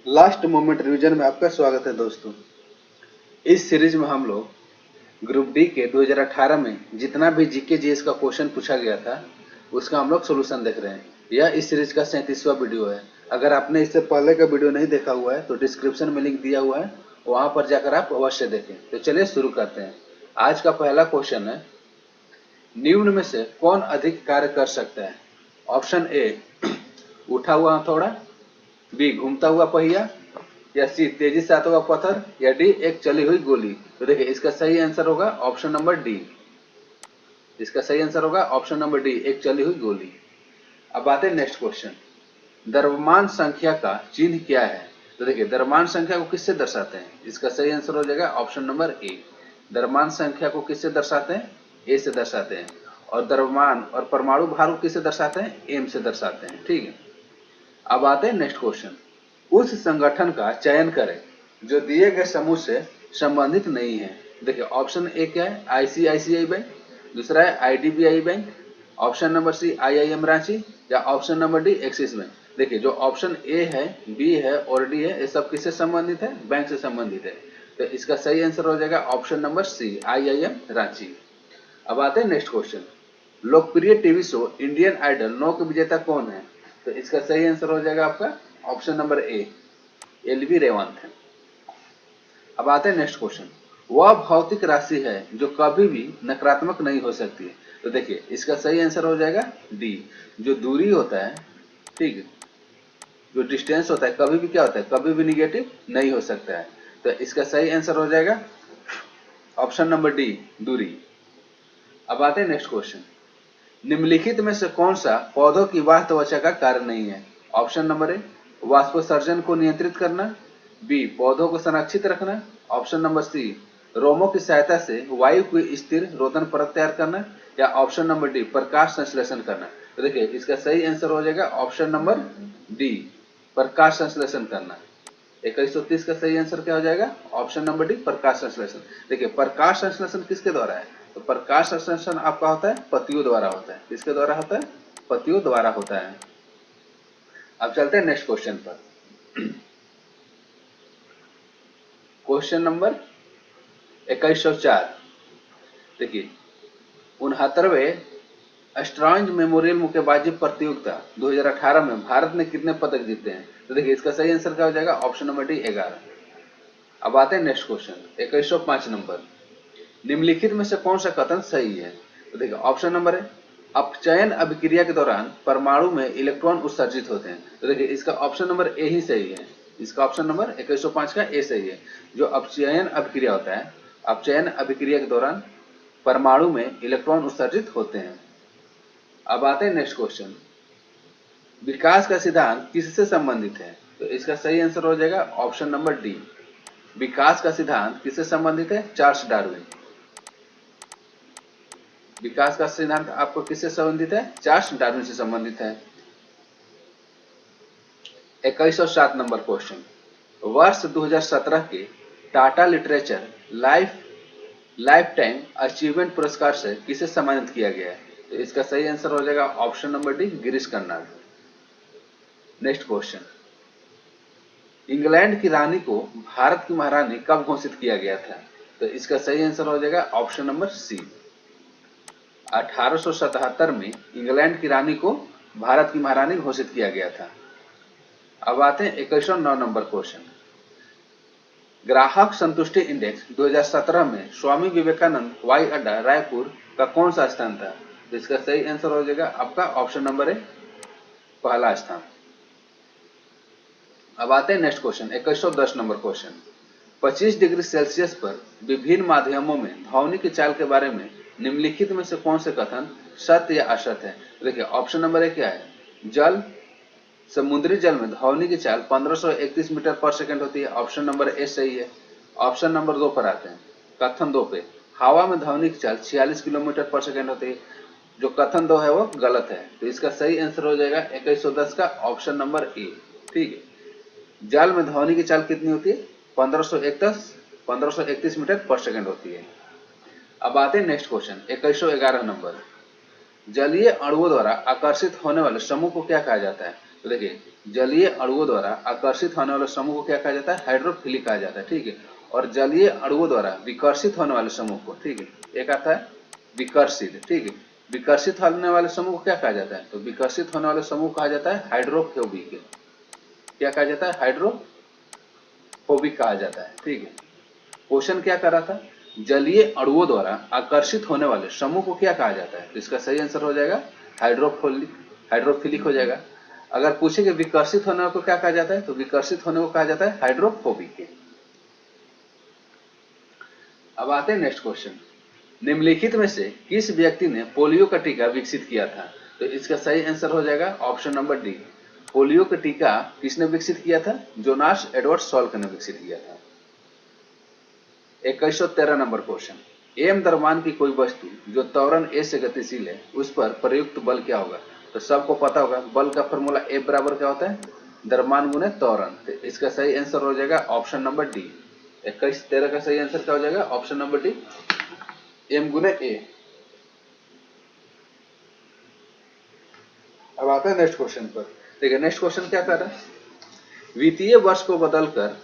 Last moment revision में आपका स्वागत है दोस्तों। इस सीरीज में हम लोग ग्रुप डी के 2018 में जितना भी जीके जीएस का क्वेश्चन पूछा गया था उसका हम लोग सोल्यूशन देख रहे हैं। यह इस सीरीज का 37वां वीडियो है। अगर आपने इससे पहले का वीडियो नहीं देखा हुआ है तो डिस्क्रिप्शन में लिंक दिया हुआ है, वहां पर जाकर आप अवश्य देखें। तो चलिए शुरू करते हैं। आज का पहला क्वेश्चन है, निम्न में से कौन अधिक कार्य कर सकता है? ऑप्शन ए उठा हुआ हथौड़ा, बी घूमता हुआ पहिया, या सी तेजी से आता हुआ पत्थर, या डी एक चली हुई गोली। तो देखिए इसका सही आंसर होगा ऑप्शन नंबर डी। इसका सही आंसर होगा ऑप्शन नंबर डी, एक चली हुई गोली। अब आते हैं नेक्स्ट क्वेश्चन, द्रव्यमान संख्या का चिन्ह क्या है? तो देखिए द्रव्यमान संख्या को किससे दर्शाते हैं? इसका सही आंसर हो जाएगा ऑप्शन नंबर ए। द्रव्यमान संख्या को किससे दर्शाते हैं? ए से दर्शाते हैं। और द्रव्यमान और परमाणु भार को किससे दर्शाते हैं? एम से दर्शाते हैं। ठीक है, अब आते हैं नेक्स्ट क्वेश्चन, उस संगठन का चयन करें जो दिए गए समूह से संबंधित नहीं है। देखिए ऑप्शन ए क्या है? आईसीआईसीआई बैंक, दूसरा है IDBI bank, option number C IIM Ranchi, या option number D Axis bank. देखिए जो ऑप्शन ए है, बी है और डी है, ये सब किससे संबंधित है? बैंक से संबंधित है। तो इसका सही आंसर हो जाएगा option number C IIM Ranchi. अब आते हैं नेक्स्ट क्वेश्चन, लोकप्रिय टीवी शो इंडियन आइडल 9 के विजेता कौन है? तो इसका सही आंसर हो जाएगा आपका option number A, LV Revanth है। अब आते हैं नेक्स्ट क्वेश्चन, वह भौतिक राशि है जो कभी भी नकारात्मक नहीं हो सकती है। तो देखिए इसका सही आंसर हो जाएगा डी, जो दूरी होता है, ठीक है, जो डिस्टेंस होता है, कभी भी क्या होता है? कभी भी निगेटिव नहीं हो सकता है। तो इसका सही आंसर हो जाएगा ऑप्शन नंबर डी, दूरी। अब आते हैं नेक्स्ट क्वेश्चन, निम्नलिखित में से कौन सा पौधों की बाह्य त्वचा का कार्य नहीं है? ऑप्शन नंबर ए वाष्पोत्सर्जन को नियंत्रित करना, बी पौधों को संरक्षित रखना, ऑप्शन नंबर सी रोमों की सहायता से वायु की स्थिर रोदन परत तैयार करना, या ऑप्शन नंबर डी प्रकाश संश्लेषण करना। तो देखिए इसका सही आंसर हो जाएगा ऑप्शन नंबर डी, प्रकाश संश्लेषण करना। 2130 का सही आंसर क्या हो जाएगा? ऑप्शन नंबर डी, प्रकाश संश्लेषण। देखिए प्रकाश संश्लेषण किसके द्वारा है? तो प्रकाश संश्लेषण आपका होता है पत्तियों द्वारा होता है। किसके द्वारा होता है? पत्तियों द्वारा होता है। अब चलते हैं नेक्स्ट क्वेश्चन पर। क्वेश्चन नंबर 2104, देखिए 69वें स्ट्रॉन्ज मेमोरियल मुक्केबाजी प्रतियोगिता 2018 में भारत ने कितने पदक जीते हैं? तो देखिए इसका सही आंसर क्या हो जाएगा? Option number D, 11। अब आते हैं नेक्स्ट क्वेश्चन 2105 नंबर, निम्नलिखित में से कौन सा कथन सही है? तो देखिए ऑप्शन नंबर है अपचयन अभिक्रिया के दौरान परमाणु में इलेक्ट्रॉन उत्सर्जित होते हैं। तो देखिए इसका ऑप्शन नंबर ए ही सही है। इसका ऑप्शन नंबर 2105 का ए सही है। जो अपचयन अभिक्रिया होता है, अपचयन अभिक्रिया के दौरान परमाणु में इलेक्ट्रॉन उत्सर्जित होते हैं। अब आते हैं नेक्स्ट क्वेश्चन, विकास का सिद्धांत किससे संबंधित है? तो इसका सही आंसर हो जाएगा ऑप्शन नंबर डी, विकास का सिद्धांत किससे संबंधित है? Charles Darwin. विकास का सिद्धांत आपको किससे संबंधित है? चार्ल्स डार्विन से संबंधित है। 2107 नंबर क्वेश्चन, वर्ष 2017 के Tata literature life time achievement पुरस्कार से किसे सम्मानित किया गया है? तो इसका सही आंसर हो जाएगा option number D, Girish Karnad. Next question, England की रानी को भारत की महारानी कब घोषित किया गया था? तो इसका सही आंसर हो जाएगा ऑप्शन नंबर सी, 1877 में इंग्लैंड की रानी को भारत की महारानी घोषित किया गया था। अब आते हैं 2109 नंबर क्वेश्चन, ग्राहक संतुष्टि इंडेक्स 2017 में स्वामी विवेकानंद हवाई अड्डा रायपुर का कौन सा स्थान था? तो इसका सही आंसर हो जाएगा आपका ऑप्शन नंबर है पहला स्थान। अब आते हैं next question 2110 number question, 25 degree Celsius पर विभिन्न माध्यमों में ध्वनि की चाल के बारे में निम्नलिखित में से कौन से कथन सत्य या असत्य है? देखिए ऑप्शन नंबर ए क्या है? जल, समुद्री जल में ध्वनि की चाल 1531 मीटर पर सेकंड होती है। ऑप्शन नंबर ए सही है। ऑप्शन नंबर 2 पर आते हैं, कथन 2 पे, हवा में ध्वनि की चाल 46 किलोमीटर पर सेकंड होती है। जो कथन 2 है वो गलत है। तो इसका सही आंसर हो जाएगा 2110 का ऑप्शन नंबर ए। ठीक है, जल में ध्वनि की चाल कितनी होती है? 1531 मीटर पर सेकंड होती है। अब आते हैं नेक्स्ट क्वेश्चन 2111 नंबर, जलीय अणुओं द्वारा आकर्षित होने वाले समूह को क्या कहा जाता है? तो देखिए जलीय अणुओं द्वारा आकर्षित होने वाले समूह को क्या कहा जाता है? हाइड्रोफिलिक कहा जाता है, ठीक है। और जलीय अणुओं द्वारा विकर्षित होने वाले समूह को, ठीक है, एक आता है विकर्षित, ठीक है। विकर्षित होने वाले समूह को क्या कहा जाता है? तो विकर्षित होने वाले समूह कहा जाता है हाइड्रोफोबिक। क्या कहा जाता है? हाइड्रोफोबिक कहा जाता है, ठीक है। क्वेश्चन क्या कर रहा था? जलीय अणुओं द्वारा आकर्षित होने वाले समूह को क्या कहा जाता है? तो इसका सही आंसर हो जाएगा हाइड्रोफिलिक हो जाएगा। अगर पूछेंगे विकर्षित होने को क्या कहा जाता है? तो विकर्षित होने को कहा जाता है हाइड्रोफोबिक। अब आते हैं नेक्स्ट क्वेश्चन। निम्नलिखित में से किस व्यक्ति ने पोलियो का टीका विकसित किया था? तो इसका सही आंसर हो जाएगा ऑप्शन नंबर डी। पोलियो का टीका किसने विकसित किया था? जोनास एडवर्ड सॉल्क ने विकसित किया था। 2113 नंबर क्वेश्चन। एम द्रव्यमान की कोई वस्तु जो त्वरण ए से गतिशील है उस पर प्रयुक्त बल क्या होगा? तो सबको पता होगा बल का फॉर्मूला F बराबर क्या होता है? द्रव्यमान गुणे त्वरण। तो इसका सही आंसर हो जाएगा ऑप्शन नंबर डी। 2113 का सही आंसर क्या हो जाएगा? ऑप्शन नंबर डी, एम गुणे ए। अब आता है नेक्स्ट क्वेश्चन पर। देखिए नेक्स्ट क्वेश्चन क्या कर रहा है? वित्तीय वर्ष को बदलकर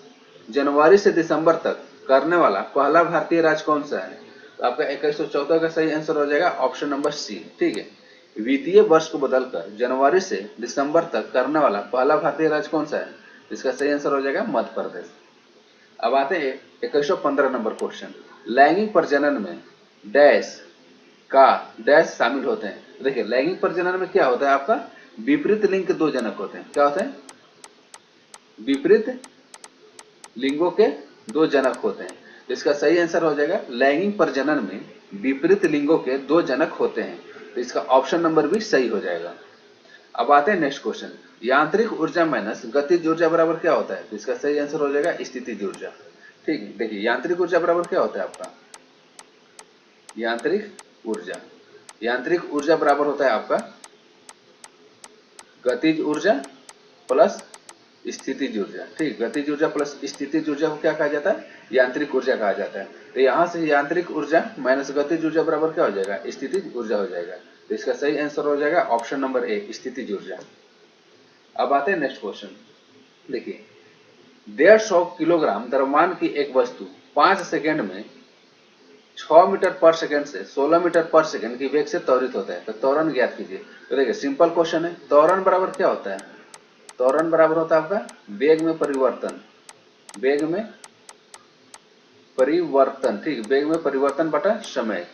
जनवरी से दिसंबर तक करने वाला पहला भारतीय राज्य कौन सा है? तो आपका 2114 का सही आंसर हो जाएगा ऑप्शन नंबर सी, ठीक है। वित्तीय वर्ष को बदलकर जनवरी से दिसंबर तक करने वाला पहला भारतीय राज्य कौन सा है? इसका सही आंसर हो जाएगा मध्य प्रदेश। अब आते हैं 2115 नंबर क्वेश्चन। लैंगिक प्रजनन में डैश का डैश शामिल होते हैं। देखिए लैंगिक प्रजनन में क्या होता है आपका? विपरीत लिंग के दो जनक होते हैं। क्या होते हैं? विपरीत लिंगों के दो जनक होते हैं। तो इसका सही आंसर हो जाएगा लैंगिक प्रजनन में विपरीत लिंगों के दो जनक होते हैं। तो इसका ऑप्शन नंबर भी सही हो जाएगा। अब आते हैं नेक्स्ट क्वेश्चन। यांत्रिक ऊर्जा माइनस गतिज ऊर्जा बराबर क्या होता है? तो इसका सही आंसर हो जाएगा स्थितिज ऊर्जा, ठीक है। देखिए यांत्रिक ऊर्जा बराबर क्या होता है आपका? यांत्रिक ऊर्जा बराबर होता है आपका गतिज ऊर्जा प्लस स्थितिज ऊर्जा, ठीक। गतिज ऊर्जा प्लस स्थितिज ऊर्जा को क्या कहा जाता है? यांत्रिक ऊर्जा कहा जाता है। तो यहां से यांत्रिक ऊर्जा माइनस गतिज ऊर्जा बराबर क्या हो जाएगा? स्थितिज ऊर्जा हो जाएगा। तो इसका सही आंसर हो जाएगा ऑप्शन नंबर ए, स्थितिज ऊर्जा। अब आते हैं नेक्स्ट क्वेश्चन। देखिए 150 किलोग्राम द्रव्यमान की एक वस्तु 5 सेकेंड में 6 मीटर पर सेकेंड से 16 मीटर पर सेकेंड की वेग से त्वरित होता है। तो त्वरण ज्ञात कीजिए। तो देखिए सिंपल क्वेश्चन है। त्वरण बराबर क्या होता है? त्वरण बराबर होता है आपका वेग में परिवर्तन, वेग में परिवर्तन, ठीक। वेग में परिवर्तन बटा समय,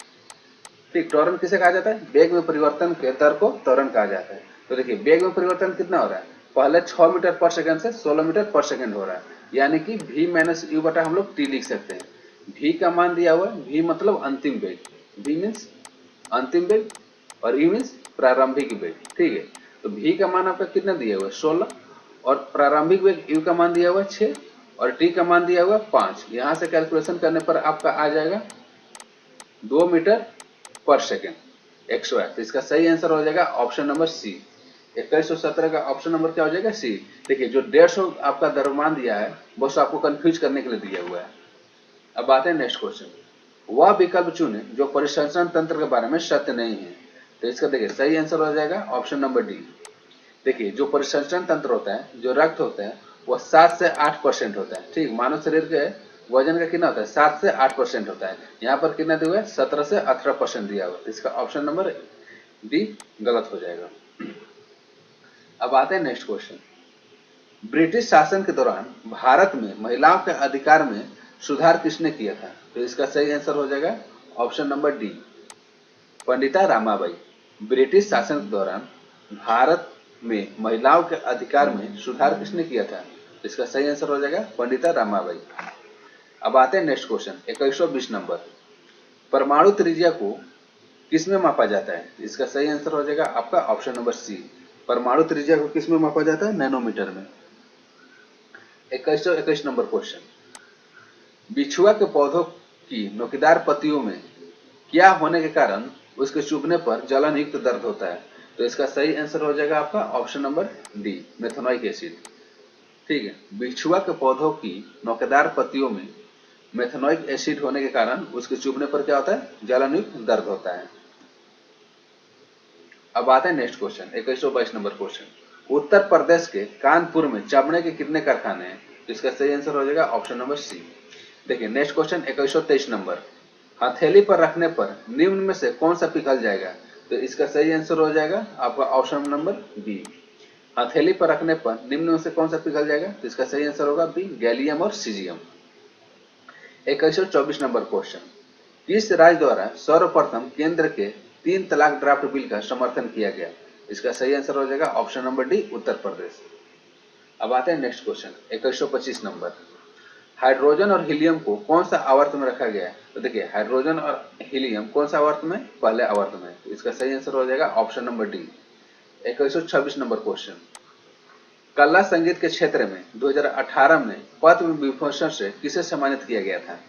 ठीक। त्वरण किसे कहा जाता है? वेग में परिवर्तन के दर को त्वरण कहा जाता है। तो देखिए वेग में परिवर्तन कितना हो रहा है? पहले 6 मीटर पर सेकंड से 16 मीटर पर सेकंड हो रहा है, यानी कि v माइनस यू बटा हम लोग टी लिख सकते हैं। v का मान दिया हुआ है, v मतलब अंतिम वेग, v मीन्स अंतिम वेग और u मीन्स प्रारंभिक वेग, ठीक है। तो v का मान आपका कितना दिया हुआ है? 16, और प्रारंभिक वेग u का मान दिया हुआ है 6 और t का मान दिया हुआ है 5। यहां से कैलकुलेशन करने पर आपका आ जाएगा 2 मीटर पर सेकेंड 108। तो इसका सही आंसर हो जाएगा ऑप्शन नंबर सी। 2117 का ऑप्शन नंबर क्या हो जाएगा? सी। देखिए जो 150 आपका द्रव्यमान दिया है बस आपको कंफ्यूज करने के लिए दिया हुआ है। अब आते हैं नेक्स्ट क्वेश्चन। वह विकल्प चुने जो परिसंचरण तंत्र के बारे में सत्य नहीं है। तो इसका देखिए सही आंसर हो जाएगा ऑप्शन नंबर डी। देखिए जो परिसंचरण तंत्र होता है, जो रक्त होता है, वह 7 से 8% होता है, ठीक। मानव शरीर के वजन का कितना होता है? 7 से 8% होता है। यहाँ पर कितना दिया हुआ है? 17 से 18% दिया हुआ है। इसका ऑप्शन नंबर डी गलत हो जाएगा। अब आते हैं नेक्स्ट क्वेश्चन। ब्रिटिश शासन के दौरान भारत में महिलाओं के अधिकार में सुधार किसने किया था? तो इसका सही आंसर हो जाएगा option number D, Pandita Ramabai. British शासन के दौरान भारत में महिलाओं के अधिकार में सुधार किसने किया था? इसका सही आंसर हो जाएगा पंडिता रामाबाई। अब आते हैं नेक्स्ट क्वेश्चन 2120 नंबर। परमाणु त्रिज्या को किसमें मापा जाता है? इसका सही आंसर हो जाएगा आपका ऑप्शन नंबर सी। परमाणु त्रिज्या को किसमें मापा जाता है? नैनोमीटर में। 2121 नंबर क्वेश्चन। बिछुआ के पौधों की नोकीदार पत्तियों में क्या होने के कारण उसके चुभने पर जलन युक्त दर्द होता है? तो इसका सही आंसर हो जाएगा आपका option number D, methanoic acid, ठीक है। बिछुआ के पौधों की नोकेदार पत्तियों में मेथनोइक एसिड होने के कारण उसके चुभने पर क्या होता है? जलन युक्त दर्द होता है। अब आते हैं next question 2122 number question. Uttar Pradesh के कानपुर में चमड़े के कितने कारखाने हैं? तो इसका सही आंसर हो जाएगा ऑप्शन नंबर सी। देखिए नेक्स्ट क्वेश्चन 2123 नंबर, हथेली पर रखने पर निम्न में से कौन सा पिघल जाएगा? तो इसका सही आंसर हो जाएगा आपका ऑप्शन नंबर बी। हथेली पर रखने पर निम्न में से कौन सा पिघल जाएगा? तो इसका सही आंसर होगा बी, गैलियम और सीजियम। 2124 नंबर क्वेश्चन, किस राज्य द्वारा सर्वप्रथम केंद्र के 3 तलाक ड्राफ्ट बिल का समर्थन किया गया? इसका सही आंसर हो जाएगा option number D, Uttar Pradesh. अब आते हैं नेक्स्ट क्वेश्चन 2125 नंबर, हाइड्रोजन और हीलियम को कौन सा आवर्त में रखा गया है? तो देखिए हाइड्रोजन और हीलियम कौन सा आवर्त में? पहले आवर्त में। तो इसका सही आंसर हो जाएगा option number D. 2126 number question, कला संगीत के क्षेत्र में 2018 में पद्म विभूषण से किसे सम्मानित किया गया था?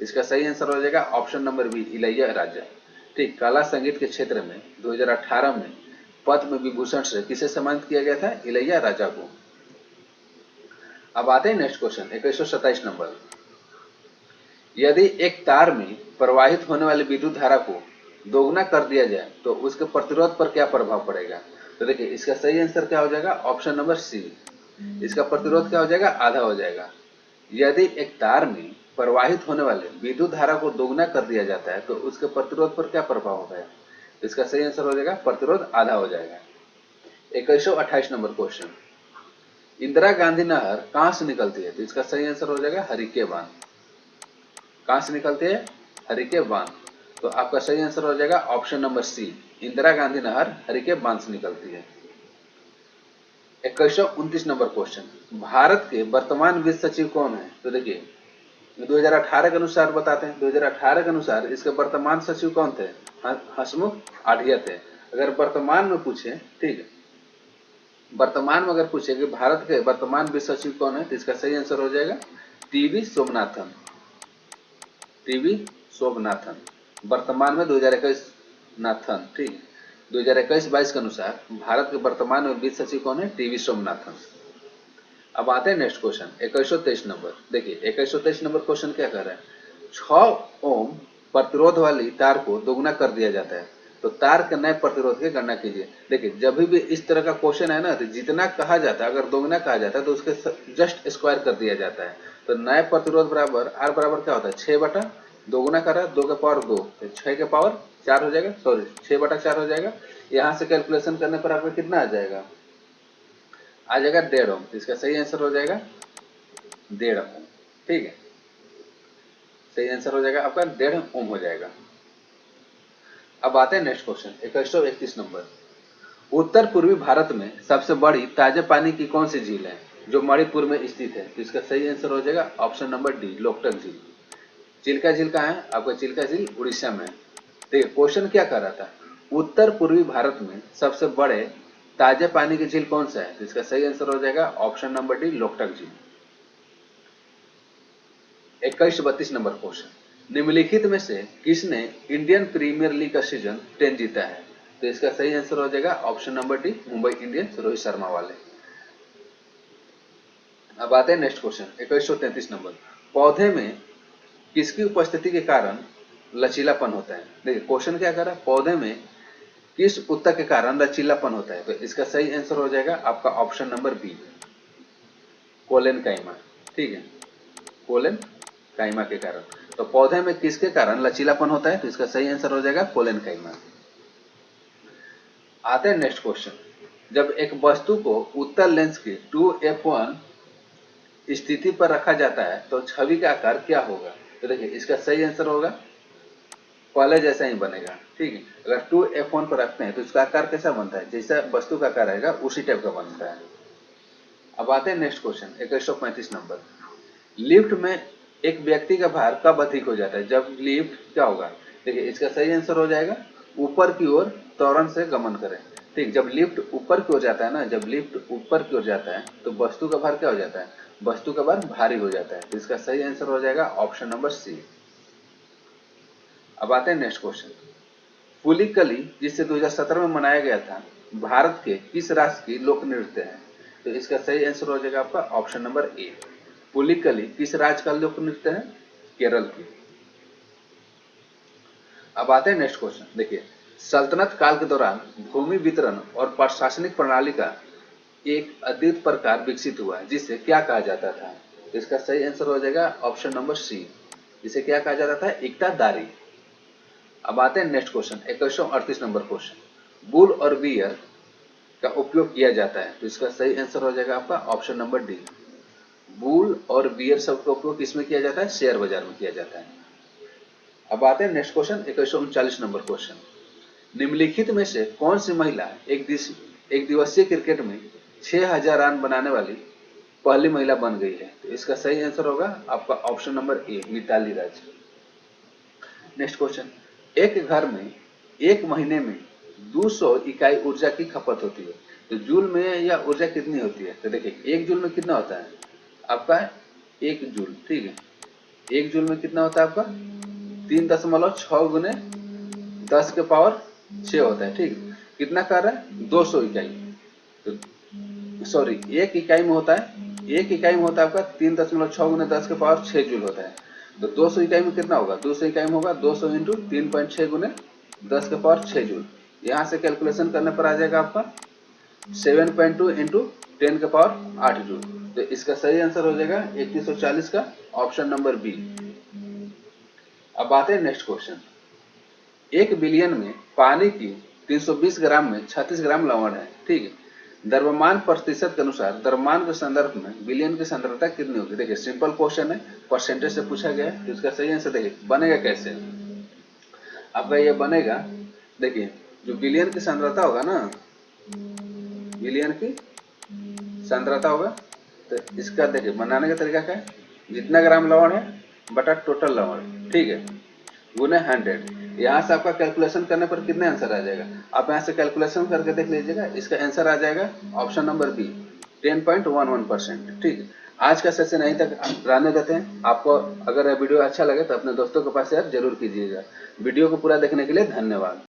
इसका सही आंसर हो जाएगा ऑप्शन नंबर बी, इलैयाराजा। ठीक, कला संगीत के क्षेत्र में 2018 में पद्म विभूषण से किसे सम्मानित किया गया था? इलैयाराजा को। अब आते हैं नेक्स्ट क्वेश्चन 2127 नंबर, यदि एक तार में प्रवाहित होने वाली विद्युत धारा को दोगुना कर दिया जाए तो उसके प्रतिरोध पर क्या प्रभाव पड़ेगा? तो देखिए इसका सही आंसर क्या हो जाएगा? ऑप्शन नंबर सी, इसका प्रतिरोध क्या हो जाएगा? आधा हो जाएगा। यदि एक तार में प्रवाहित होने वाले विद्युत धारा को दोगुना कर दिया जाता है तो उसके प्रतिरोध पर क्या प्रभाव होता है? इसका सही आंसर हो जाएगा प्रतिरोध आधा हो जाएगा। 2128 नंबर क्वेश्चन, इंदिरा गांधी नहर कहां से निकलती है? तो इसका सही आंसर हो जाएगा हरिके बांध। कहां से निकलती है? हरिके बांध। तो आपका सही आंसर हो जाएगा option number C, Indira Gandhi नहर हरिके बांध से निकलती है। 2129 नंबर क्वेश्चन, भारत के वर्तमान वित्त सचिव कौन है? तो देखिए 2018 के अनुसार बताते हैं, 2018 के अनुसार इसके वर्तमान सचिव कौन थे? हसमुख आढ़िया थे। अगर वर्तमान में पूछे, ठीक है, वर्तमान में अगर पूछे कि भारत के वर्तमान वित्त सचिव कौन है तो इसका सही आंसर हो जाएगा टीवी सोमनाथन। टीवी सोमनाथन वर्तमान में 2021 नाथन। ठीक, 2021-22 के अनुसार भारत के वर्तमान में वित्त सचिव कौन है? टीवी सोमनाथन। अब आते हैं नेक्स्ट क्वेश्चन 2123 नंबर। देखिए 2123 नंबर क्वेश्चन क्या कर रहा है, 6 ओम प्रतिरोध वाली तार को दोगुना कर दिया जाता है तो तार के नए प्रतिरोध की गणना कीजिए। देखिए जब भी इस तरह का क्वेश्चन है ना तो जितना कहा जाता है, अगर दोगुना कहा जाता है तो उसके जस्ट स्क्वायर कर दिया जाता है। तो नए प्रतिरोध बराबर आर बराबर क्या होता है? 6 बटा दोगुना कर रहा है 2 के पावर 2, 6 के पावर 4 हो जाएगा, सॉरी 6 बटा 4 हो जाएगा। यहाँ से कैलकुलेशन करने पर आपका कितना आ जाएगा? आ जाएगा 1.5 ओम। इसका सही आंसर हो जाएगा 1.5 ओम। ठीक है, सही आंसर हो जाएगा आपका 1.5 ओम हो जाएगा। अब आते हैं नेक्स्ट क्वेश्चन 2131 नंबर, उत्तर पूर्वी भारत में सबसे बड़ी ताजे पानी की कौन सी झील है जो मणिपुर में स्थित है? तो इसका सही आंसर हो जाएगा ऑप्शन नंबर डी, लोकटक झील। चिल्का झील कहाँ है? आपका चिल्का झील उड़ीसा में है। देखिए क्वेश्चन क्या कर रहा था, उत्तर पूर्वी भारत में सबसे बड़े ताजे पानी की झील कौन सा है? तो इसका सही आंसर हो जाएगा ऑप्शन नंबर डी, लोकटक झील। 2132 नंबर क्वेश्चन, निम्नलिखित में से किसने इंडियन प्रीमियर लीग का सीजन 10 जीता है? तो इसका सही आंसर हो जाएगा option number D, Mumbai Indians, Rohit Sharma वाले। अब आते हैं नेक्स्ट क्वेश्चन 2133 नंबर, पौधे में किसकी उपस्थिति के कारण लचीलापन होता है? देखिए क्वेश्चन क्या कर रहा है, पौधे में किस ऊतक के कारण लचीलापन होता है? तो इसका सही आंसर हो जाएगा आपका ऑप्शन नंबर बी, कोलेन काइमा। ठीक है, कोलेन काइमा के कारण। तो पौधे में किसके कारण लचीलापन होता है? तो इसका सही आंसर हो जाएगा कोलेन काइमा। आते हैं नेक्स्ट क्वेश्चन, जब एक वस्तु को उत्तल लेंस की 2f1 स्थिति पर रखा जाता है तो छवि का आकार क्या होगा? तो देखिए इसका सही आंसर होगा पहले जैसा ही बनेगा। ठीक है, अगर 2f1 पर रखते हैं तो इसका आकार कैसा बनता है? जैसा वस्तु का आकार रहेगा उसी टाइप का बनता है। अब आते हैं नेक्स्ट क्वेश्चन 2135 नंबर, लिफ्ट में एक व्यक्ति का भार कब अधिक हो जाता है? जब लिफ्ट क्या होगा? देखिए इसका सही आंसर हो जाएगा ऊपर की ओर त्वरण से गमन करें। ठीक, जब लिफ्ट ऊपर की ओर जाता है ना, जब लिफ्ट ऊपर की ओर जाता है तो वस्तु का भार क्या हो जाता है? वस्तु का भार भारी हो जाता है। तो इसका सही आंसर हो जाएगा ऑप्शन नंबर सी। अब आते हैं नेक्स्ट क्वेश्चन, पुलिकली जिसे 2017 में मनाया गया था भारत के किस राष्ट्र की लोक नृत्य है? तो इसका सही आंसर हो जाएगा आपका ऑप्शन नंबर ए, पुलिकली किस राज्य का लोक नृत्य है? केरल की। अब आते हैं नेक्स्ट क्वेश्चन, देखिए सल्तनत काल के दौरान भूमि वितरण और प्रशासनिक प्रणाली का एक अद्वितीय प्रकार विकसित हुआ जिसे क्या कहा जाता था? तो इसका सही आंसर हो जाएगा ऑप्शन नंबर सी, जिसे क्या कहा जाता था? इक्तादारी। अब आते हैं next question, 2138 number question. Bull और बियर का उपयोग किया जाता है, तो इसका सही आंसर हो जाएगा आपका ऑप्शन नंबर डी। बुल और बियर शब्द का उपयोग किसमें किया जाता है? शेयर बाजार में किया जाता है। अब आते हैं नेक्स्ट क्वेश्चन, 2139 नंबर क्वेश्चन। निम्नलिखित में से कौन सी महिला एक दिवसीय क्रिकेट में 6000 रन बनाने वाली पहली महिला बन गई है? तो इसका सही आंसर होगा आपका option number A, Mithali Raj. Next question, एक घर में एक महीने में 200 इकाई ऊर्जा की खपत होती है, तो जूल में यह ऊर्जा कितनी होती है? तो देखिए एक जूल में कितना होता है आपका? 1 जूल, ठीक है। 1 जूल में कितना होता है आपका? 3.6 गुने 10 के पावर 6 होता है, ठीक। कितना कर रहा है? 200 इकाई। तो सॉरी, एक इकाई में होता है, एक इकाई में होता है आपका 3.6 गुने 10 के पावर 6 जूल होता है। तो 200 इकाई में कितना होगा? 200 इकाई में होगा 200 इंटू 3.6 गुने 10 के पावर 6 जूल। यहाँ से कैलकुलेशन करने पर आ जाएगा आपका 7.2 इंटू 10 के पावर 8 जूल। तो इसका सही आंसर हो जाएगा 3140 का ऑप्शन नंबर बी। अब आते हैं नेक्स्ट क्वेश्चन। 1 बिलियन में पानी की 320 ग्राम में 36 ग्राम लवण है, ठीक है। द्रव्यमान प्रतिशत के अनुसार द्रव्यमान के संदर्भ में बिलियन की सांद्रता कितनी होगी? देखिए सिंपल क्वेश्चन है, परसेंटेज से पूछा गया है, तो इसका सही आंसर देखिए बनेगा कैसे। आपका ये बनेगा, देखिए जो बिलियन की सांद्रता होगा ना, बिलियन की सांद्रता होगा, तो इसका देखिए बनाने का तरीका क्या है? जितना ग्राम लवण है बटा टोटल लवण, ठीक है, गुने 100। यहाँ से आपका कैलकुलेशन करने पर कितने आंसर आ जाएगा? आप यहाँ से कैलकुलेशन करके देख लीजिएगा, इसका आंसर आ जाएगा ऑप्शन नंबर बी, 10.11%, ठीक है। आज का सेशन यहीं तक रहने देते हैं। आपको अगर वीडियो अच्छा लगे तो अपने दोस्तों के पास शेयर जरूर कीजिएगा। वीडियो को पूरा देखने के लिए धन्यवाद।